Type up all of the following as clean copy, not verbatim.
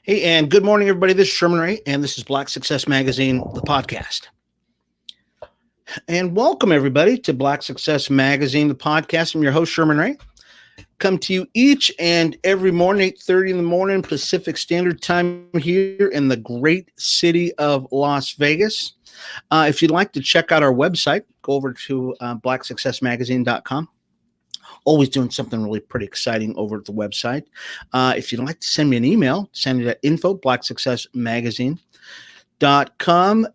Hey, and good morning, everybody. This is Sherman Ray, and this is Black Success Magazine, the podcast. And welcome, everybody, to Black Success Magazine, the podcast. I'm your host, Sherman Ray. Come to you each and every morning, 8:30 in the morning, Pacific Standard Time here in the great city of Las Vegas. If you'd like to check out our website, go over to blacksuccessmagazine.com. Always doing something really pretty exciting over at the website. If you'd like to send me an email, send it at info@blacksuccessmagazine.com.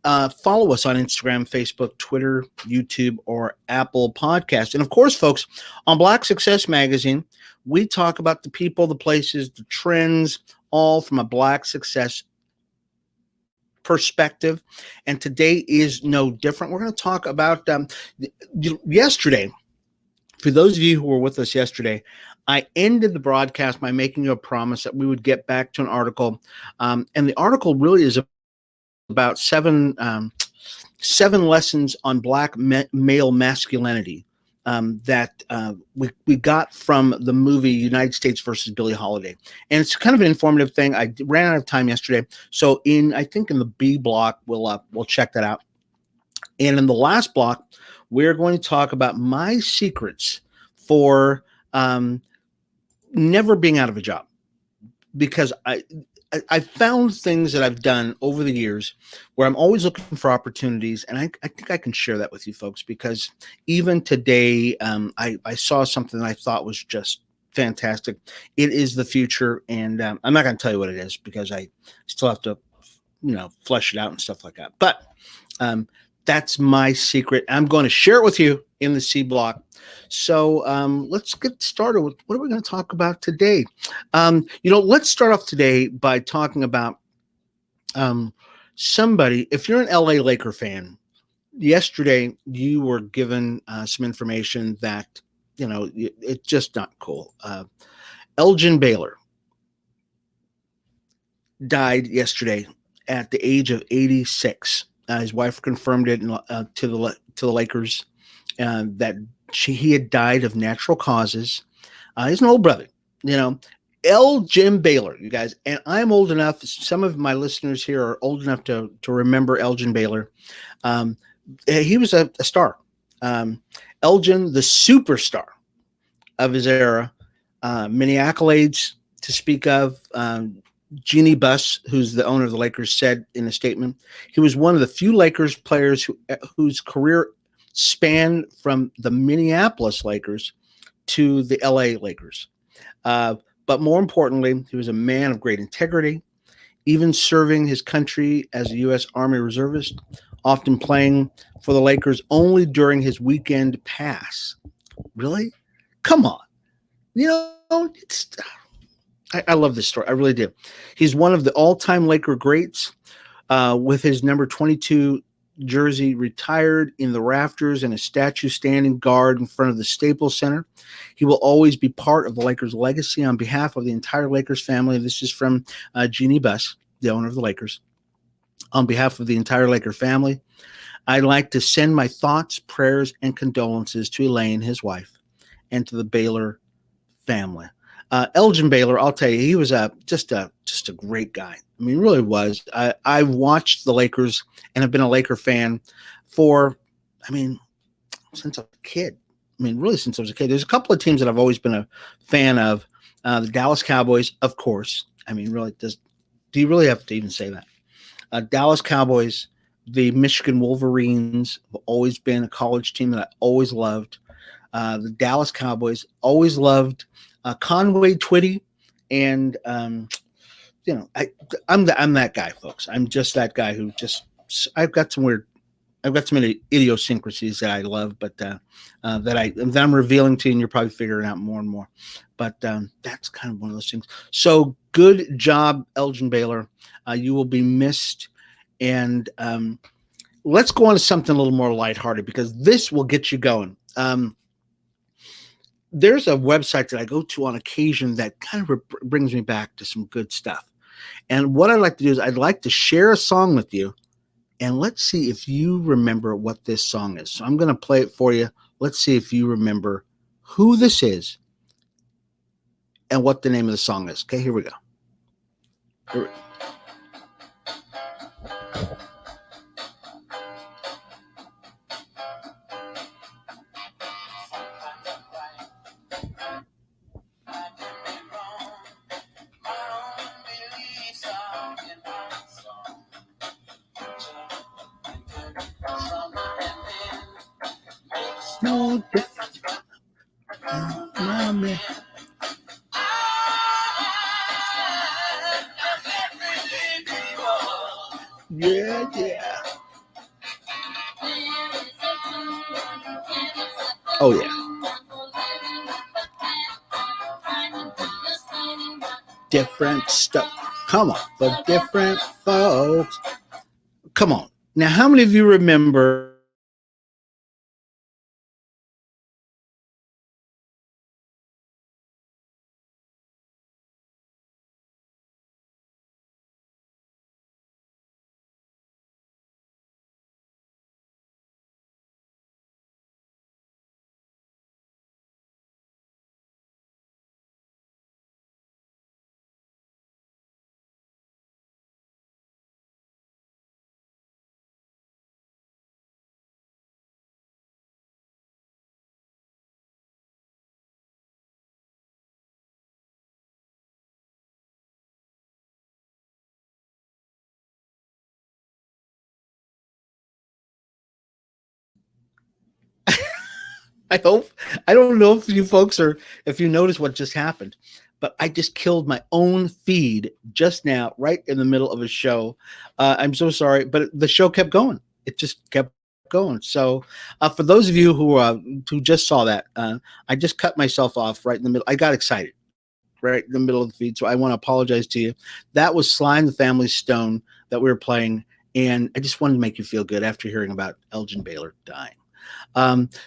Follow us on Instagram, Facebook, Twitter, YouTube, or Apple Podcast. And of course, folks, on Black Success Magazine, we talk about the people, the places, the trends, all from a Black success perspective. And today is no different. We're going to talk about yesterday. For those of you who were with us yesterday, I ended the broadcast by making you a promise that we would get back to an article. And the article really is about seven lessons on Black male masculinity that we got from the movie United States versus Billie Holiday. And it's kind of an informative thing. I ran out of time yesterday. So I think in the B block, we'll check that out. And in the last block, we're going to talk about my secrets for never being out of a job, because I found things that I've done over the years where I'm always looking for opportunities, and I think I can share that with you folks, because even today I saw something that I thought was just fantastic. It is the future, and I'm not going to tell you what it is because I still have to, flesh it out and stuff like that. But that's my secret. I'm going to share it with you in the C block. So let's get started with what are we going to talk about today? Let's start off today by talking about somebody. If you're an LA Laker fan, yesterday you were given some information that, it's just not cool. Elgin Baylor died yesterday at the age of 86. His wife confirmed it to the Lakers that he had died of natural causes. He's an old brother, Elgin Baylor, you guys. And I'm old enough. Some of my listeners here are old enough to remember Elgin Baylor. He was a star. Elgin, the superstar of his era. Many accolades to speak of. Jeannie Buss, who's the owner of the Lakers, said in a statement, he was one of the few Lakers players whose career spanned from the Minneapolis Lakers to the LA Lakers. But more importantly, he was a man of great integrity, even serving his country as a U.S. Army reservist, often playing for the Lakers only during his weekend pass. Really? Come on. I love this story. I really do. He's one of the all-time Laker greats, with his number 22 jersey retired in the rafters and a statue standing guard in front of the Staples Center. He will always be part of the Lakers' legacy on behalf of the entire Lakers family. This is from Jeannie Buss, the owner of the Lakers. On behalf of the entire Laker family, I'd like to send my thoughts, prayers, and condolences to Elaine, his wife, and to the Baylor family. Elgin Baylor, I'll tell you, he was just a great guy. I mean, really was. I've watched the Lakers and have been a Laker fan since I was a kid. Really since I was a kid. There's a couple of teams that I've always been a fan of. The Dallas Cowboys, of course. Really, do you really have to even say that? Dallas Cowboys, the Michigan Wolverines have always been a college team that I always loved. The Dallas Cowboys, always loved Conway Twitty, and I'm that guy, folks. I'm just that guy who I've got some idiosyncrasies that I love, but that I'm revealing to you, and you're probably figuring out more and more. But that's kind of one of those things. So good job, Elgin Baylor. You will be missed, and let's go on to something a little more lighthearted, because this will get you going. There's a website that I go to on occasion that kind of brings me back to some good stuff. And what I'd like to do is I'd like to share a song with you, and let's see if you remember what this song is. So I'm going to play it for you. Let's see if you remember who this is and what the name of the song is. Okay, here we go. No difference. Mommy. Yeah, yeah. Oh yeah. Different stuff. Come on, for different folks. Come on. Now, how many of you remember I hope I don't know if you folks are if you notice what just happened, but I just killed my own feed just now, right in the middle of a show. I'm so sorry, but the show kept going. It just kept going. So, for those of you who just saw that, I just cut myself off right in the middle. I got excited right in the middle of the feed, so I want to apologize to you. That was Sly and the Family Stone that we were playing, and I just wanted to make you feel good after hearing about Elgin Baylor dying.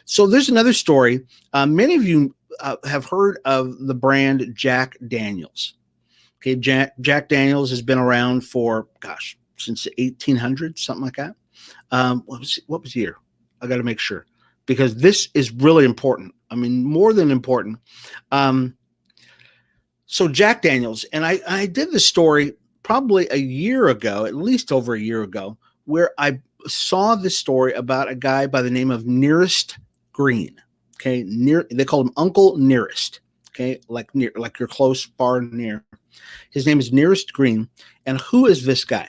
So there's another story. Many of you have heard of the brand Jack Daniels. Okay, Jack Daniels has been around for since the 1800s, something like that. What was the year? I got to make sure because this is really important. I mean, more than important. Um, so Jack Daniels, and I did the story probably a year ago, at least over a year ago, where I saw this story about a guy by the name of Nearest Green. Okay, they call him Uncle Nearest. Okay, like you're close, far, near. His name is Nearest Green, and who is this guy?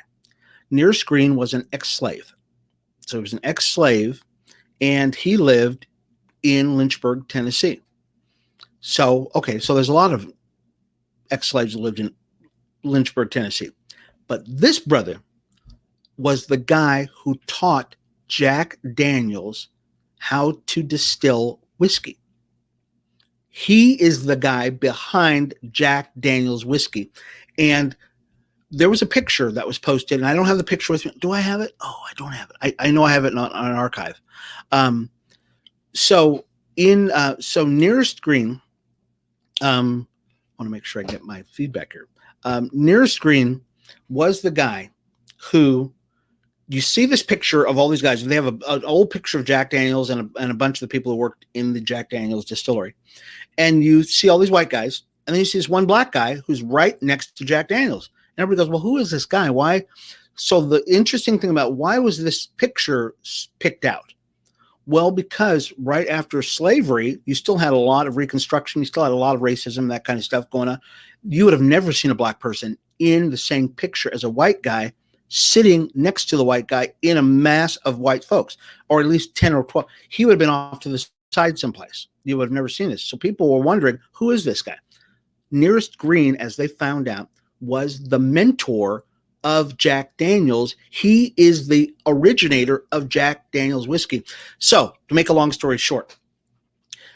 Nearest Green was an ex-slave. So he was an ex-slave, and he lived in Lynchburg, Tennessee. So okay, so there's a lot of ex-slaves that lived in Lynchburg, Tennessee. But this brother was the guy who taught Jack Daniels how to distill whiskey. He is the guy behind Jack Daniels whiskey. And there was a picture that was posted, and I don't have the picture with me. Do I have it? Oh, I don't have it. I know I have it on an archive. Um, so Nearest Green, I want to make sure I get my feedback here. Nearest Green was the guy who you see this picture of all these guys. They have an old picture of Jack Daniels and a bunch of the people who worked in the Jack Daniels distillery. And you see all these white guys, and then you see this one black guy who's right next to Jack Daniels. And everybody goes, well, who is this guy? Why? So the interesting thing about why was this picture picked out? Well, because right after slavery, you still had a lot of Reconstruction. You still had a lot of racism, that kind of stuff going on. You would have never seen a black person in the same picture as a white guy sitting next to the white guy in a mass of white folks, or at least 10 or 12. He would have been off to the side someplace. You would have never seen this. So people were wondering, who is this guy? Nearest Green, as they found out, was the mentor of Jack Daniels. He is the originator of Jack Daniels whiskey. So, to make a long story short,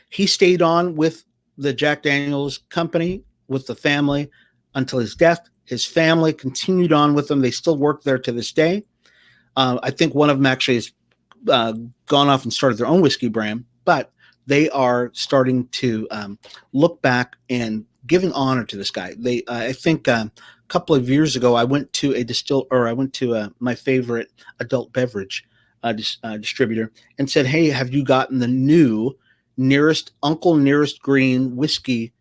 he stayed on with the Jack Daniels company, with the family, until his death. His family continued on with him. They still work there to this day. I think one of them actually has gone off and started their own whiskey brand, but they are starting to look back and giving honor to this guy. I think a couple of years ago, I went to my favorite adult beverage distributor and said, "Hey, have you gotten the new Uncle Nearest Green whiskey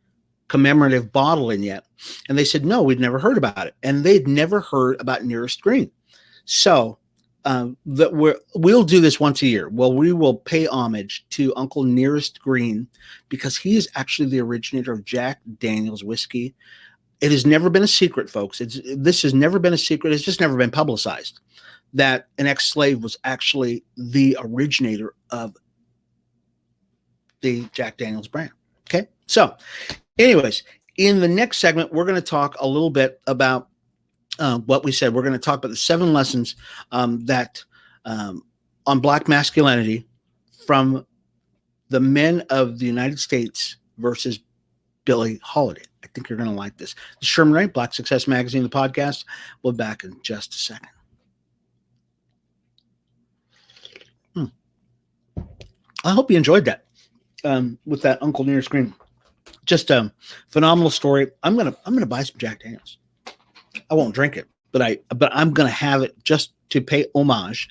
commemorative bottle in yet. And they said, no, we'd never heard about it. And they'd never heard about Nearest Green. So we'll do this once a year. Well, we will pay homage to Uncle Nearest Green because he is actually the originator of Jack Daniel's whiskey. It has never been a secret, folks. This has never been a secret. It's just never been publicized that an ex-slave was actually the originator of the Jack Daniel's brand. Okay. So anyways, in the next segment, we're going to talk a little bit about what we said. We're going to talk about the 7 lessons that on Black masculinity from the men of the United States versus Billie Holiday. I think you're going to like this. This is Sherman Ray, Black Success Magazine, the podcast. We'll be back in just a second. I hope you enjoyed that with that Uncle Nearest Green. Just a phenomenal story. I'm gonna buy some Jack Daniels. I won't drink it, but I'm gonna have it just to pay homage,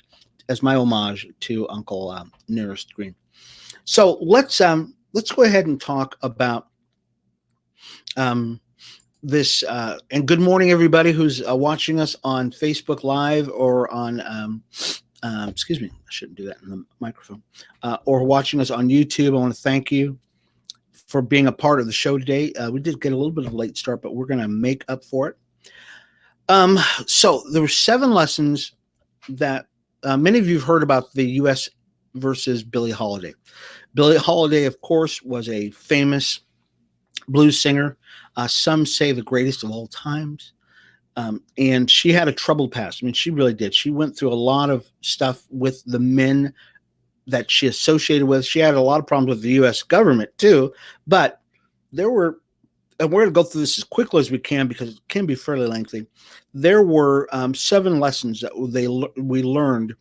as my homage to Uncle Nearest Green. So let's go ahead and talk about this. And good morning, everybody who's watching us on Facebook Live or on excuse me, I shouldn't do that in the microphone, or watching us on YouTube. I want to thank you for being a part of the show today. We did get a little bit of a late start, but we're going to make up for it. So there were 7 lessons that many of you have heard about the U.S. versus Billie Holiday. Billie Holiday, of course, was a famous blues singer. Some say the greatest of all times. And she had a troubled past. I mean, she really did. She went through a lot of stuff with the men that she associated with. She had a lot of problems with the U.S. government too, but there were, and we're going to go through this as quickly as we can because it can be fairly lengthy. There were 7 lessons that we learned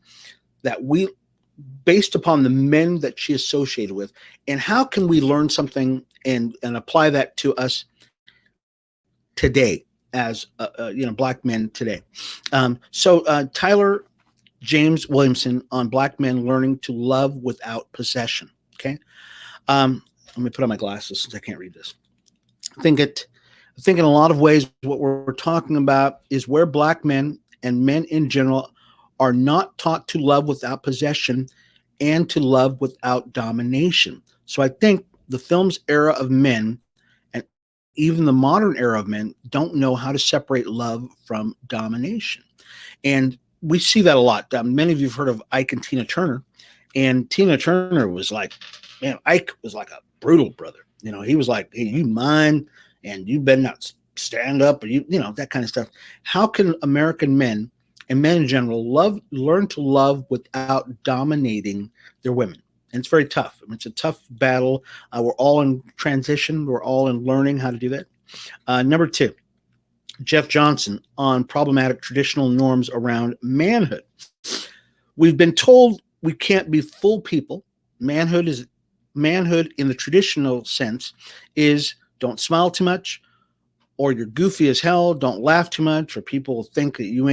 that we, based upon the men that she associated with, and how can we learn something and apply that to us today as Black men today. So Tyler James Williamson on Black men learning to love without possession. Okay. Let me put on my glasses since I can't read this. I think in a lot of ways, what we're talking about is where Black men and men in general are not taught to love without possession and to love without domination. So I think the film's era of men, and even the modern era of men, don't know how to separate love from domination. And we see that a lot. Many of you have heard of Ike and Tina Turner. And Tina Turner was like, man, Ike was like a brutal brother. You know, he was like, hey, you mine, and you better not stand up, or that kind of stuff. How can American men and men in general learn to love without dominating their women? And it's very tough. I mean, it's a tough battle. We're all in transition. We're all in learning how to do that. Number 2, Jeff Johnson on problematic traditional norms around manhood. We've been told we can't be full people. Manhood in the traditional sense is don't smile too much, or you're goofy as hell. Don't laugh too much, or people think that you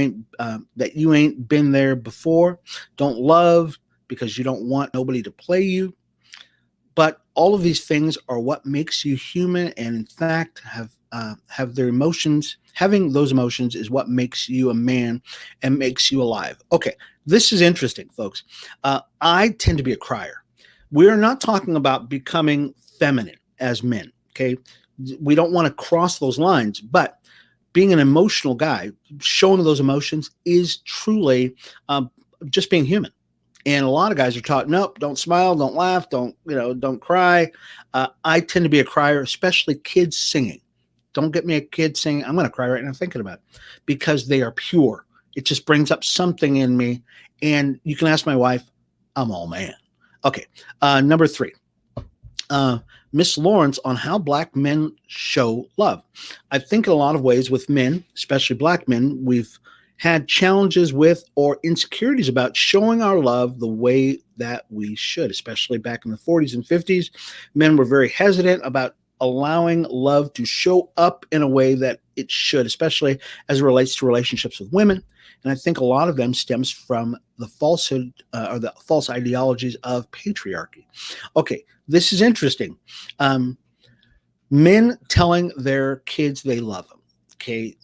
ain't been there before. Don't love because you don't want nobody to play you. But all of these things are what makes you human, and in fact, have their emotions. Having those emotions is what makes you a man and makes you alive. Okay, this is interesting, folks. I tend to be a crier. We're not talking about becoming feminine as men. Okay, we don't want to cross those lines, but being an emotional guy, showing those emotions is truly just being human. And a lot of guys are taught, nope, don't smile, don't laugh, don't cry. I tend to be a crier, especially kids singing. Don't get me a kid singing. I'm going to cry right now thinking about it because they are pure. It just brings up something in me. And you can ask my wife, I'm all man. Okay. Number 3, Miss Lawrence on how Black men show love. I think in a lot of ways with men, especially Black men, we've had challenges with or insecurities about showing our love the way that we should, especially back in the 40s and 50s. Men were very hesitant about allowing love to show up in a way that it should, especially as it relates to relationships with women. And I think a lot of them stems from the falsehood or the false ideologies of patriarchy. Okay, this is interesting. Men telling their kids they love them. Okay.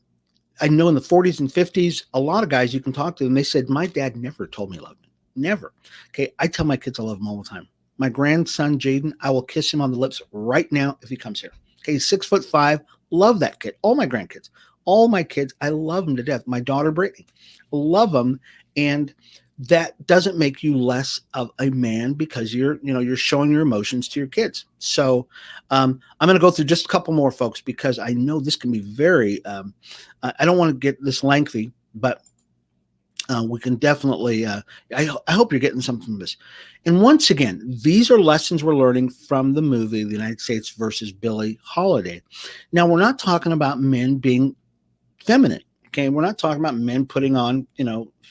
I know in the 40s and 50s, a lot of guys you can talk to, and they said, my dad never told me he loved me. Never. Okay. I tell my kids I love them all the time. My grandson, Jaden, I will kiss him on the lips right now if he comes here. Okay. He's 6'5". Love that kid. All my grandkids, all my kids, I love them to death. My daughter, Brittany, love them. And that doesn't make you less of a man because you're showing your emotions to your kids. So I'm going to go through just a couple more, folks, because I know this can be very I don't want to get this lengthy, but we can definitely I hope you're getting something from this. And once again, these are lessons we're learning from the movie The United States versus Billie Holiday. Now, we're not talking about men being feminine. Okay, we're not talking about men putting on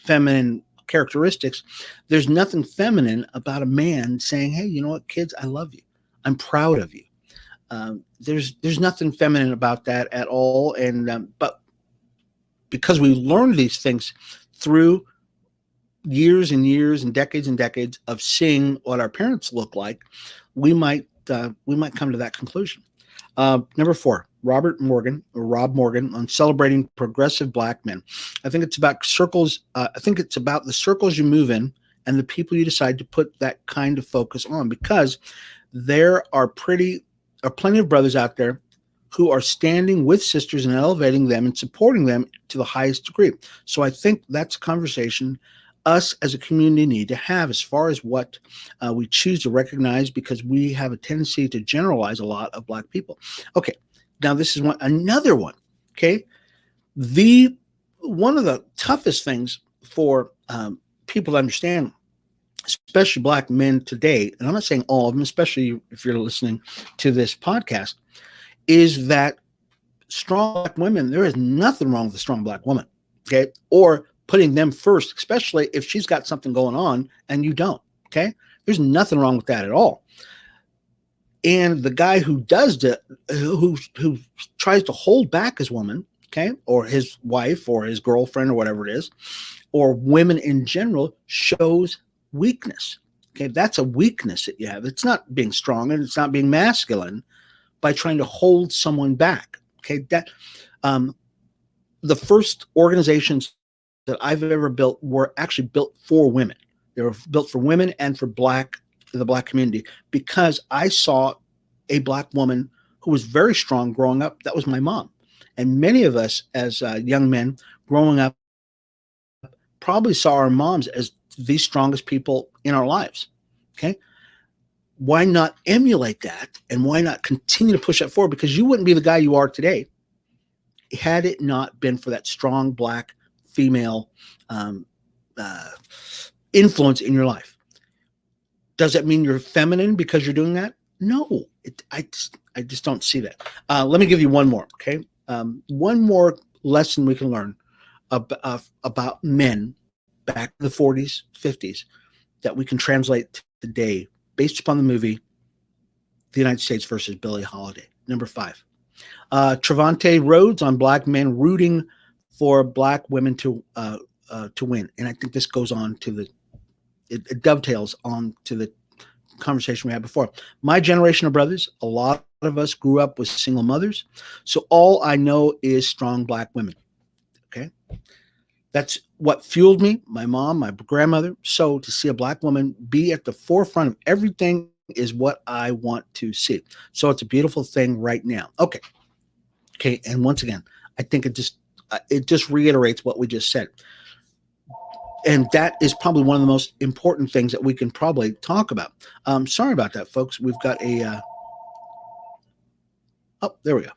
feminine characteristics. There's nothing feminine about a man saying, hey, you know what, kids, I love you, I'm proud of you. There's nothing feminine about that at all. And but because we learned these things through years and years and decades of seeing what our parents look like, we might come to that conclusion. Number 4, Rob Morgan, on celebrating progressive black men. I think it's about circles. I think it's about the circles you move in and the people you decide to put that kind of focus on, because there are plenty of brothers out there who are standing with sisters and elevating them and supporting them to the highest degree. So I think that's a conversation us as a community need to have as far as what we choose to recognize, because we have a tendency to generalize a lot of black people. Okay, now this is another one. Okay, one of the toughest things for people to understand, especially black men today, and I'm not saying all of them, especially if you're listening to this podcast, is that strong black women, there is nothing wrong with a strong black woman, okay? Or putting them first, especially if she's got something going on and you don't, okay? There's nothing wrong with that at all. And the guy who does that, who tries to hold back his woman, okay, or his wife or his girlfriend or whatever it is, or women in general, shows weakness. Okay, that's a weakness that you have. It's not being strong and it's not being masculine by trying to hold someone back. Okay, that the first organizations that I've ever built were actually built for women. They were built for women and for the black community, because I saw a black woman who was very strong growing up. That was my mom. And many of us as young men growing up probably saw our moms as the strongest people in our lives. Okay. Why not emulate that? And why not continue to push that forward? Because you wouldn't be the guy you are today had it not been for that strong black female influence in your life. Does that mean you're feminine because you're doing that? No, I just don't see that. Let me give you one more, okay? One more lesson we can learn about men back in the 40s, 50s that we can translate today based upon the movie The United States versus Billie Holiday. Number 5. Trevante Rhodes on black men rooting for black women to win. And I think this goes on to it dovetails on to the conversation we had before. My generation of brothers, a lot of us grew up with single mothers. So all I know is strong black women. Okay. That's what fueled me, my mom, my grandmother. So to see a black woman be at the forefront of everything is what I want to see. So it's a beautiful thing right now. Okay. Okay. And once again, I think it just reiterates what we just said. And that is probably one of the most important things that we can probably talk about. Sorry about that, folks. We've got there we go.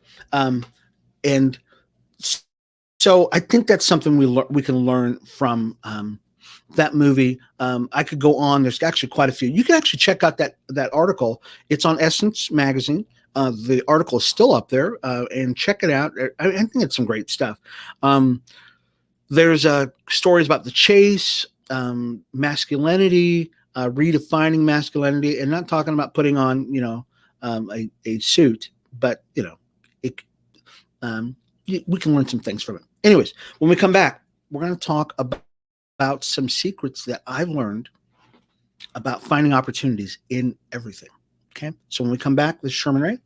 And so I think that's something we can learn from that movie. I could go on. There's actually quite a few. You can actually check out that article. It's on Essence Magazine. The article is still up there, and check it out. I think it's some great stuff. There's stories about the chase, masculinity, redefining masculinity, and not talking about putting on, a suit, but we can learn some things from it. Anyways, when we come back, we're going to talk about some secrets that I've learned about finding opportunities in everything. Okay. So when we come back, this is Sherman Ray,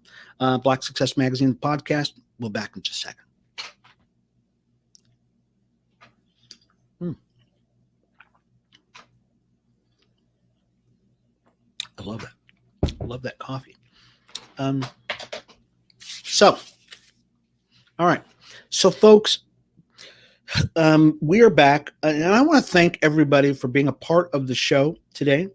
Black Success Magazine podcast. We'll be back in just a second. I love that. I love that coffee. So, all right. So, folks, we are back, and I want to thank everybody for being a part of the show today.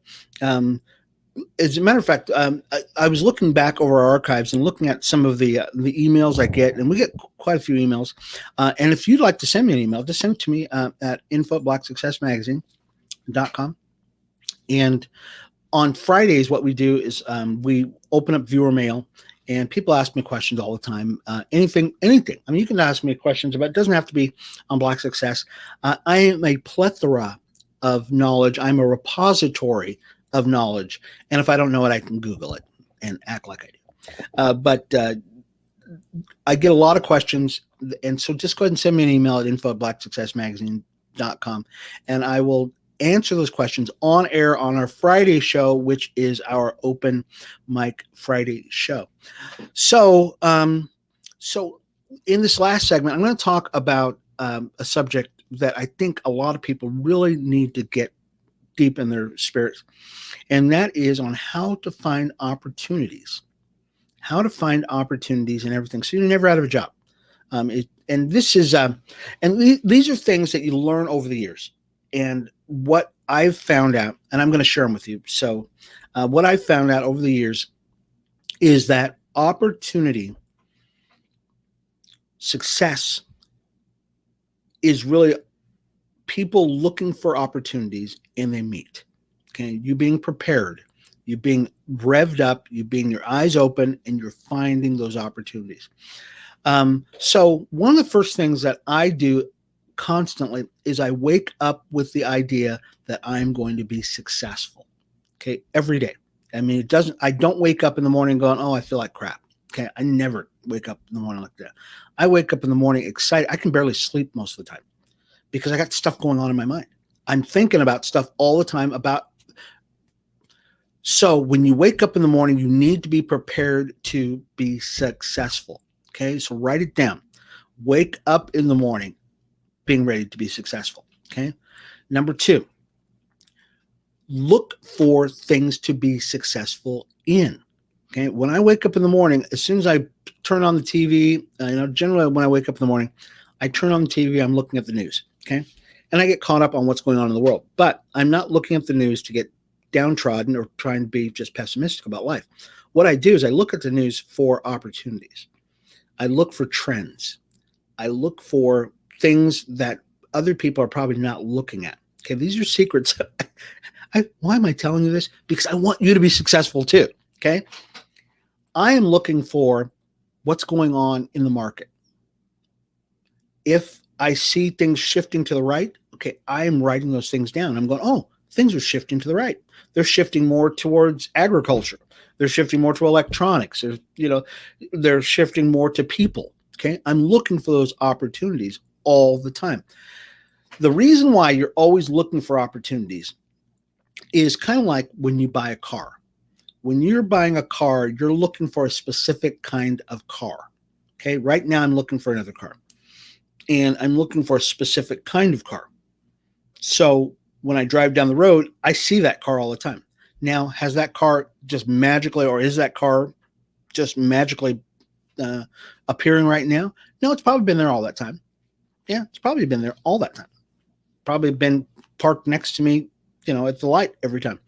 As a matter of fact, I was looking back over our archives and looking at some of the emails I get, and we get quite a few emails. And if you'd like to send me an email, just send it to me at info@blacksuccessmagazine.com. And on Fridays, what we do is we open up viewer mail, and people ask me questions all the time. Anything. I mean, you can ask me questions about. It doesn't have to be on Black Success. I am a plethora of knowledge. I'm a repository of knowledge, and if I don't know it, I can Google it and act like I do. But I get a lot of questions, and so just go ahead and send me an email at info@blacksuccessmagazine.com, and I will answer those questions on air on our Friday show, which is our open mic Friday show. So, so in this last segment, I'm going to talk about a subject that I think a lot of people really need to get deep in their spirits, and that is on how to find opportunities. How to find opportunities and everything, so you're never out of a job. These are things that you learn over the years. And what I've found out, and I'm going to share them with you. So, what I've found out over the years is that opportunity, success, is really people looking for opportunities, and they meet. Okay, you being prepared, you being revved up, you being your eyes open, and you're finding those opportunities. So one of the first things that I do constantly is I wake up with the idea that I'm going to be successful. Okay, every day. I mean, I don't wake up in the morning going, oh, I feel like crap. Okay, I never wake up in the morning like that. I wake up in the morning excited. I can barely sleep most of the time because I got stuff going on in my mind. I'm thinking about stuff all the time So when you wake up in the morning, you need to be prepared to be successful. Okay, so write it down. Wake up in the morning being ready to be successful. Okay, number 2, look for things to be successful in. Okay, when I wake up in the morning, as soon as I turn on the TV, generally when I wake up in the morning, I turn on the TV, I'm looking at the news. Okay, and I get caught up on what's going on in the world, but I'm not looking at the news to get downtrodden or trying to be just pessimistic about life. What I do is I look at the news for opportunities. I look for trends. I look for things that other people are probably not looking at. Okay, these are secrets. Why am I telling you this? Because I want you to be successful too. Okay, I am looking for what's going on in the market. If I see things shifting to the right, okay, I am writing those things down. I'm going, oh, things are shifting to the right. They're shifting more towards agriculture. They're shifting more to electronics. They're shifting more to people. Okay, I'm looking for those opportunities all the time. The reason why you're always looking for opportunities is kind of like when you buy a car. When you're buying a car, you're looking for a specific kind of car. Okay, right now I'm looking for another car, and I'm looking for a specific kind of car. So when I drive down the road, I see that car all the time. Now, has that car just magically, or is that car just magically appearing right now? No, it's probably been there all that time. Yeah, it's probably been there all that time. Probably been parked next to me, at the light every time.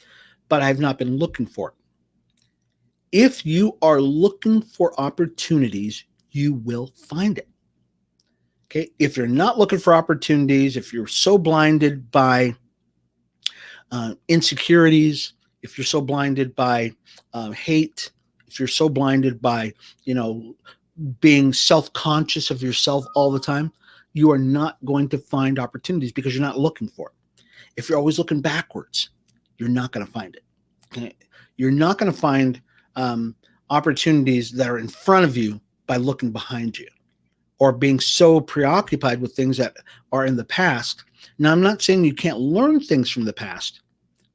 But I've not been looking for it. If you are looking for opportunities, you will find it. Okay, if you're not looking for opportunities, if you're so blinded by insecurities, if you're so blinded by hate, if you're so blinded by, being self-conscious of yourself all the time, you are not going to find opportunities because you're not looking for it. If you're always looking backwards, you're not going to find it. Okay? You're not going to find opportunities that are in front of you by looking behind you or being so preoccupied with things that are in the past. Now, I'm not saying you can't learn things from the past.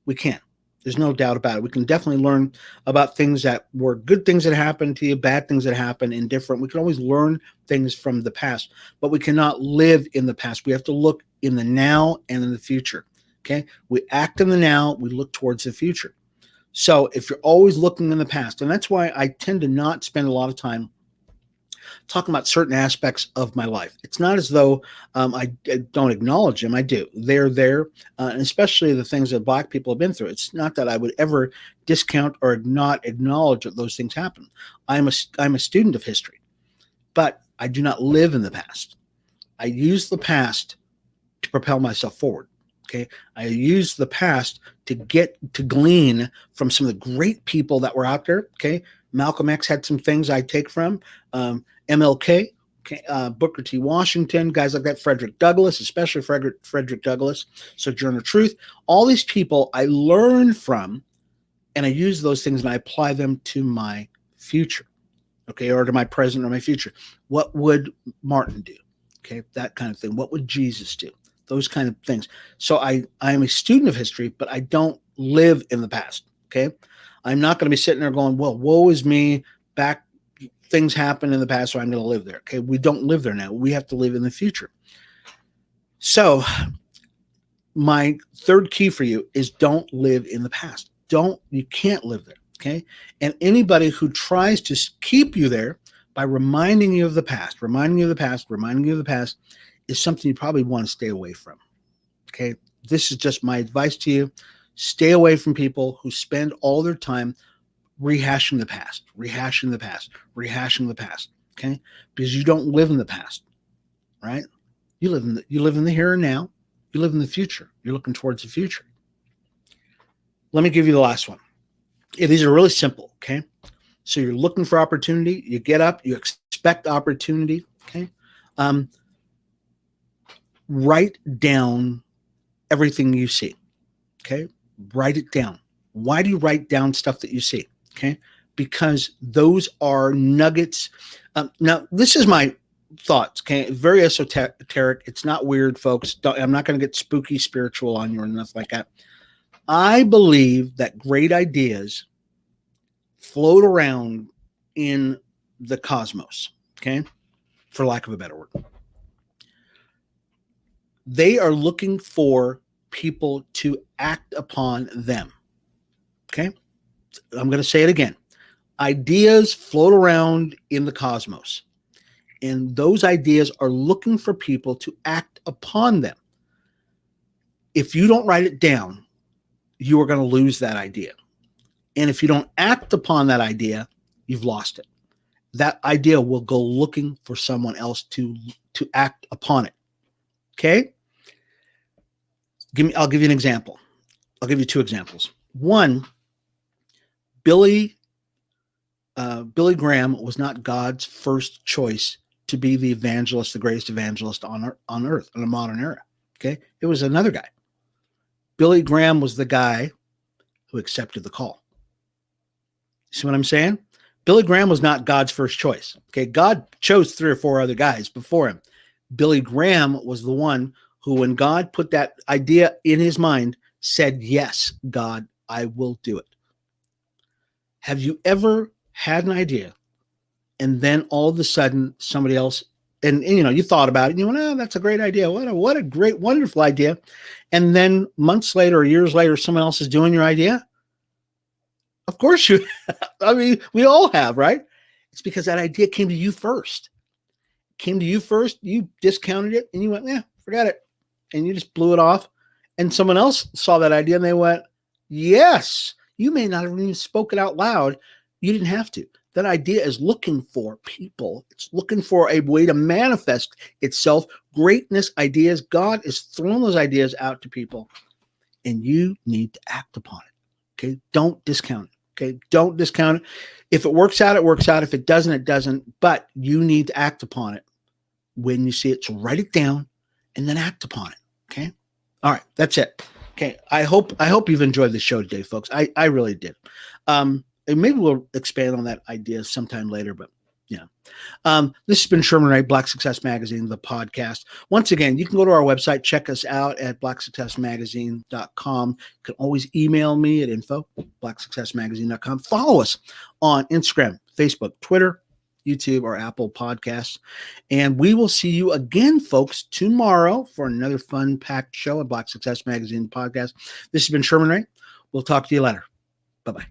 We can. There's no doubt about it. We can definitely learn about things that were good things that happened to you, bad things that happened, indifferent. We can always learn things from the past, but we cannot live in the past. We have to look in the now and in the future. Okay. We act in the now, we look towards the future. So if you're always looking in the past, and that's why I tend to not spend a lot of time talking about certain aspects of my life. It's not as though I don't acknowledge them. I do. They're there, and especially the things that Black people have been through. It's not that I would ever discount or not acknowledge that those things happen. I'm a student of history, but I do not live in the past. I use the past to propel myself forward. Okay. I use the past to glean from some of the great people that were out there. Okay. Malcolm X had some things I take from. MLK, okay, Booker T. Washington, guys like that, Frederick Douglass, especially Frederick Douglass, Sojourner Truth. All these people I learn from, and I use those things and I apply them to my future, okay, or to my present or my future. What would Martin do? Okay, that kind of thing. What would Jesus do? Those kind of things. So I am a student of history, but I don't live in the past, okay? I'm not going to be sitting there going, well, woe is me, back things happened in the past, so I'm going to live there. Okay, we don't live there now. We have to live in the future. So my third key for you is don't live in the past. You can't live there. Okay, and anybody who tries to keep you there by reminding you of the past, is something you probably want to stay away from. Okay, this is just my advice to you. Stay away from people who spend all their time rehashing the past. Okay, because you don't live in the past, right? You live in the here and now. You live in the future. You're looking towards the future. Let me give you the last one. These are really simple. Okay, so you're looking for opportunity. You get up. You expect opportunity. Okay, write down everything you see. Okay, write it down. Why do you write down stuff that you see? Okay, because those are nuggets. Now, this is my thoughts. Okay, very esoteric. It's not weird, folks. I'm not going to get spooky spiritual on you or nothing like that. I believe that great ideas float around in the cosmos. Okay, for lack of a better word, they are looking for people to act upon them. Okay, I'm going to say it again. Ideas float around in the cosmos, and those ideas are looking for people to act upon them. If you don't write it down, you are going to lose that idea. And if you don't act upon that idea, you've lost it. That idea will go looking for someone else to act upon it. Okay? I'll give you an example. I'll give you two examples. One, Billy Graham was not God's first choice to be the evangelist, the greatest evangelist on earth in the modern era. Okay, it was another guy. Billy Graham was the guy who accepted the call. See what I'm saying? Billy Graham was not God's first choice. Okay, God chose 3 or 4 other guys before him. Billy Graham was the one who, when God put that idea in his mind, said, "Yes, God, I will do it." Have you ever had an idea and then all of a sudden somebody else, and you thought about it and you went, "Oh, that's a great idea. What a great, wonderful idea." And then months later or years later, someone else is doing your idea? Of course you, I mean, we all have, right? It's because that idea came to you first. You discounted it and you went, "Yeah, forget it." And you just blew it off. And someone else saw that idea and they went, "Yes." You may not have even spoken out loud. You didn't have to. That idea is looking for people. It's looking for a way to manifest itself. Greatness, ideas. God is throwing those ideas out to people, and you need to act upon it. Okay? Don't discount it. Okay? Don't discount it. If it works out, it works out. If it doesn't, it doesn't. But you need to act upon it when you see it. So write it down and then act upon it. Okay? All right. That's it. Okay. I hope you've enjoyed the show today, folks. I really did. And maybe we'll expand on that idea sometime later, but Yeah. This has been Sherman Wright, Black Success Magazine, the podcast. Once again, you can go to our website, check us out at blacksuccessmagazine.com. You can always email me at info@blacksuccessmagazine.com. Follow us on Instagram, Facebook, Twitter, YouTube, or Apple Podcasts. And we will see you again, folks, tomorrow for another fun-packed show at Black Success Magazine podcast. This has been Sherman Wright. We'll talk to you later. Bye-bye.